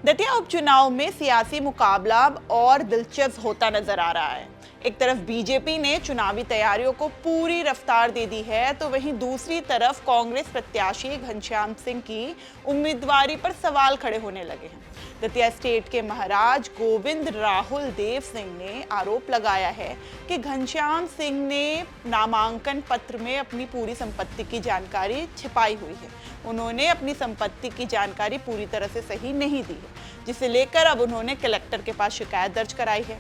दतिया उपचुनाव में सियासी मुकाबला और दिलचस्प होता नजर आ रहा है। एक तरफ बीजेपी ने चुनावी तैयारियों को पूरी रफ्तार दे दी है, तो वहीं दूसरी तरफ कांग्रेस प्रत्याशी घनश्याम सिंह की उम्मीदवारी पर सवाल खड़े होने लगे हैं। दतिया स्टेट के महाराज गोविंद राहुल देव सिंह ने आरोप लगाया है कि घनश्याम सिंह ने नामांकन पत्र में अपनी पूरी संपत्ति की जानकारी छिपाई हुई है। उन्होंने अपनी संपत्ति की जानकारी पूरी तरह से सही नहीं दी है, जिसे लेकर अब उन्होंने कलेक्टर के पास शिकायत दर्ज कराई है।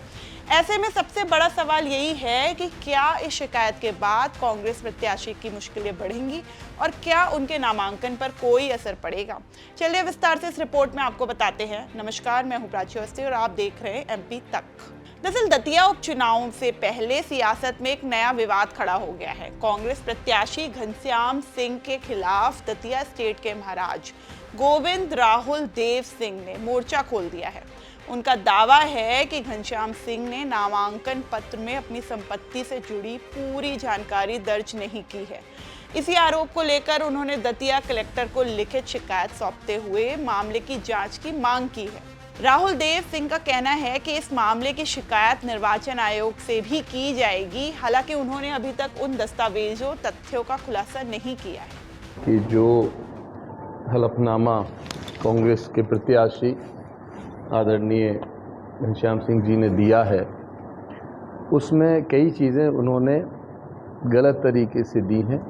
ऐसे में सबसे बड़ा सवाल यही है कि क्या इस शिकायत के बाद कांग्रेस प्रत्याशी की मुश्किलें बढ़ेंगी और क्या उनके नामांकन पर कोई असर पड़ेगा। चलिए विस्तार से इस रिपोर्ट में आपको बताते हैं। नमस्कार, मैं हूं प्राची अवस्थी और आप देख रहे हैं एमपी तक। दरअसल दतिया उपचुनाव से पहले सियासत में एक नया विवाद खड़ा हो गया है। कांग्रेस प्रत्याशी घनश्याम सिंह के खिलाफ दतिया स्टेट के महाराज गोविंद राहुल देव सिंह ने मोर्चा खोल दिया है। उनका दावा है कि घनश्याम सिंह ने नामांकन पत्र में अपनी संपत्ति से जुड़ी पूरी जानकारी दर्ज नहीं की है। इसी आरोप को लेकर उन्होंने दतिया कलेक्टर को लिखित शिकायत सौंपते हुए मामले की जांच की मांग की है। राहुल देव सिंह का कहना है कि इस मामले की शिकायत निर्वाचन आयोग से भी की जाएगी। हालांकि उन्होंने अभी तक उन दस्तावेजों तथ्यों का खुलासा नहीं किया है कि जो हलफनामा कांग्रेस के प्रत्याशी आदरणीय घनश्याम सिंह जी ने दिया है, उसमें कई चीज़ें उन्होंने गलत तरीके से दी हैं।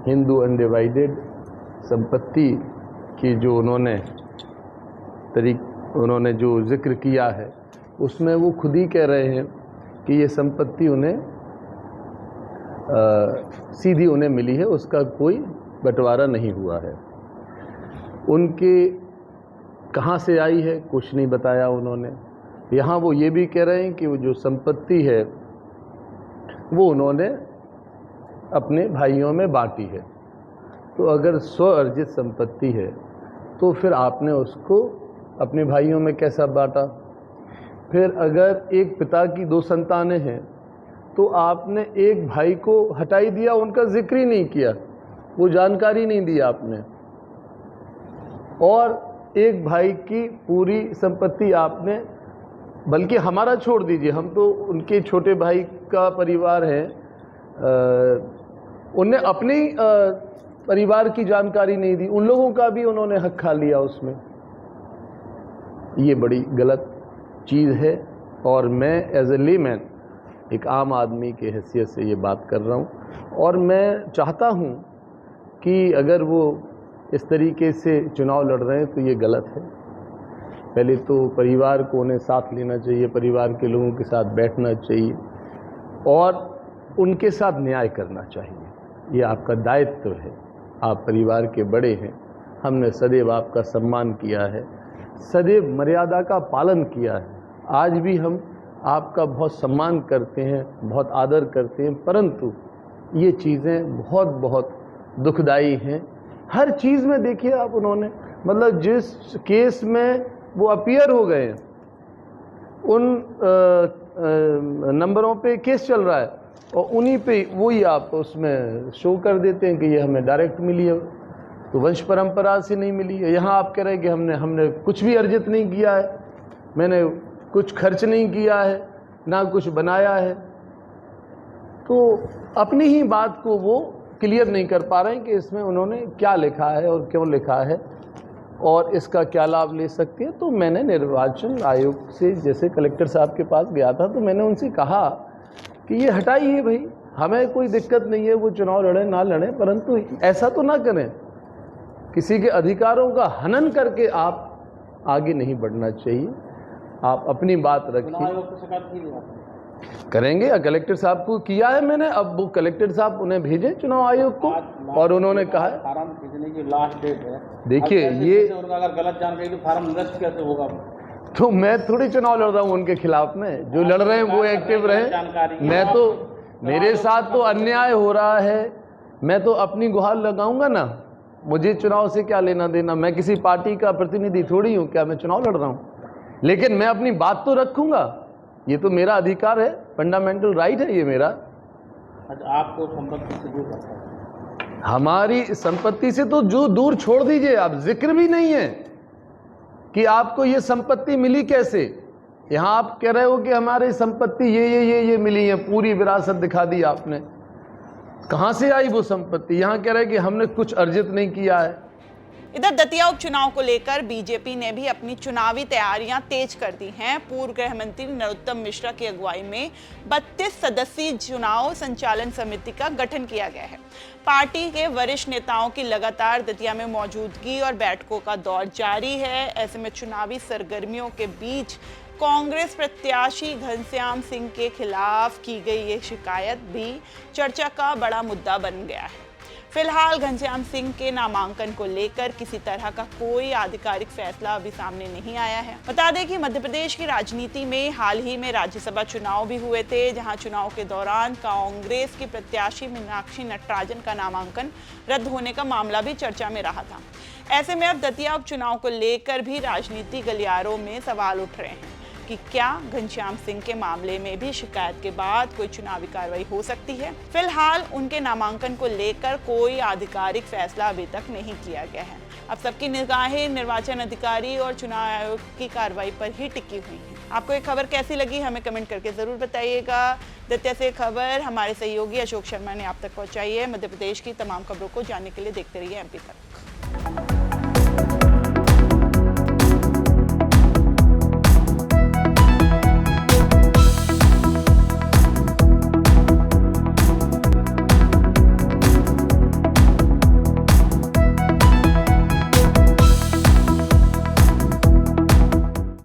हिंदू अनडिवाइडेड संपत्ति की जो उन्होंने जो जिक्र किया है, उसमें वो खुद ही कह रहे हैं कि ये संपत्ति उन्हें सीधी उन्हें मिली है, उसका कोई बंटवारा नहीं हुआ है। उनके कहाँ से आई है कुछ नहीं बताया उन्होंने। यहाँ वो ये भी कह रहे हैं कि वो जो संपत्ति है वो उन्होंने अपने भाइयों में बांटी है। तो अगर स्व अर्जित संपत्ति है तो फिर आपने उसको अपने भाइयों में कैसा बांटा? फिर अगर एक पिता की दो संतानें हैं तो आपने एक भाई को हटाई दिया, उनका जिक्र ही नहीं किया, वो जानकारी नहीं दी आपने। और एक भाई की पूरी संपत्ति आपने, बल्कि हमारा छोड़ दीजिए, हम तो उनके छोटे भाई का परिवार है, उन्हें अपने परिवार की जानकारी नहीं दी, उन लोगों का भी उन्होंने हक खा लिया उसमें। ये बड़ी गलत चीज़ है और मैं एज ए लेमैन, एक आम आदमी की हैसियत से ये बात कर रहा हूँ। और मैं चाहता हूँ कि अगर वो इस तरीके से चुनाव लड़ रहे हैं तो ये गलत है। पहले तो परिवार को उन्हें साथ लेना चाहिए, परिवार के लोगों के साथ बैठना चाहिए और उनके साथ न्याय करना चाहिए। ये आपका दायित्व है, आप परिवार के बड़े हैं। हमने सदैव आपका सम्मान किया है, सदैव मर्यादा का पालन किया है। आज भी हम आपका बहुत सम्मान करते हैं, बहुत आदर करते हैं, परंतु ये चीज़ें बहुत बहुत दुखदाई हैं। हर चीज़ में देखिए आप, उन्होंने मतलब जिस केस में वो अपीयर हो गए, उन नंबरों पे केस चल रहा है और उन्हीं पे वही आप उसमें शो कर देते हैं कि ये हमें डायरेक्ट मिली है, तो वंश परंपरा से नहीं मिली है। यहाँ आप कह रहे हैं कि हमने कुछ भी अर्जित नहीं किया है, मैंने कुछ खर्च नहीं किया है, ना कुछ बनाया है। तो अपनी ही बात को वो क्लियर नहीं कर पा रहे हैं कि इसमें उन्होंने क्या लिखा है और क्यों लिखा है और इसका क्या लाभ ले सकती है। तो मैंने निर्वाचन आयोग से, जैसे कलेक्टर साहब के पास गया था, तो मैंने उनसे कहा कि ये हटाइए भाई, हमें कोई दिक्कत नहीं है, वो चुनाव लड़े ना लड़े, परंतु ऐसा तो ना करें, किसी के अधिकारों का हनन करके आप आगे नहीं बढ़ना चाहिए। आप अपनी बात रखिए। करेंगे, कलेक्टर साहब को किया है मैंने, अब वो कलेक्टर साहब उन्हें भेजें चुनाव आयोग को, और उन्होंने कहा है फार्म भेजने की लास्ट डेट है। देखिए ये अगर गलत जानकारी तो फार्म निरस्त कैसे होगा? तो मैं थोड़ी चुनाव लड़ रहा हूँ उनके खिलाफ में, जो लड़ रहे हैं वो एक्टिव रहे। मैं तो, मेरे साथ तो अन्याय हो रहा है, मैं तो अपनी गुहार लगाऊंगा ना, मुझे चुनाव से क्या लेना देना। मैं किसी पार्टी का प्रतिनिधि थोड़ी हूँ, क्या मैं चुनाव लड़ रहा हूँ? लेकिन मैं अपनी बात तो रखूंगा, ये तो मेरा अधिकार है, फंडामेंटल राइट है ये मेरा। आपको संपत्ति से दूर रखा है? हमारी संपत्ति से तो जो दूर छोड़ दीजिए आप, जिक्र भी नहीं है। कि आपको ये संपत्ति मिली कैसे। यहाँ आप कह रहे हो कि हमारी संपत्ति ये मिली है, पूरी विरासत दिखा दी आपने, कहाँ से आई वो संपत्ति। यहाँ कह रहे हैं कि हमने कुछ अर्जित नहीं किया है। इधर दतिया उपचुनाव को लेकर बीजेपी ने भी अपनी चुनावी तैयारियां तेज कर दी हैं। पूर्व गृह मंत्री नरोत्तम मिश्रा की अगुवाई में 32 सदस्यीय चुनाव संचालन समिति का गठन किया गया है। पार्टी के वरिष्ठ नेताओं की लगातार दतिया में मौजूदगी और बैठकों का दौर जारी है। ऐसे में चुनावी सरगर्मियों के बीच कांग्रेस प्रत्याशी घनश्याम सिंह के खिलाफ की गई ये शिकायत भी चर्चा का बड़ा मुद्दा बन गया है। फिलहाल घनश्याम सिंह के नामांकन को लेकर किसी तरह का कोई आधिकारिक फैसला अभी सामने नहीं आया है। बता दें कि मध्य प्रदेश की राजनीति में हाल ही में राज्यसभा चुनाव भी हुए थे, जहां चुनाव के दौरान कांग्रेस की प्रत्याशी मीनाक्षी नटराजन का नामांकन रद्द होने का मामला भी चर्चा में रहा था। ऐसे में अब दतिया उपचुनाव को लेकर भी राजनीति गलियारों में सवाल उठ रहे हैं कि क्या घनश्याम सिंह के मामले में भी शिकायत के बाद कोई चुनावी कार्रवाई हो सकती है। फिलहाल उनके नामांकन को लेकर कोई आधिकारिक फैसला अभी तक नहीं किया गया है। अब सबकी निगाहें निर्वाचन अधिकारी और चुनाव आयोग की कार्रवाई पर ही टिकी हुई हैं। आपको ये खबर कैसी लगी हमें कमेंट करके जरूर बताइएगा। दतिया से खबर हमारे सहयोगी अशोक शर्मा ने आप तक पहुंचाई है। मध्य प्रदेश की तमाम खबरों को जानने के लिए देखते रहिए MP तक।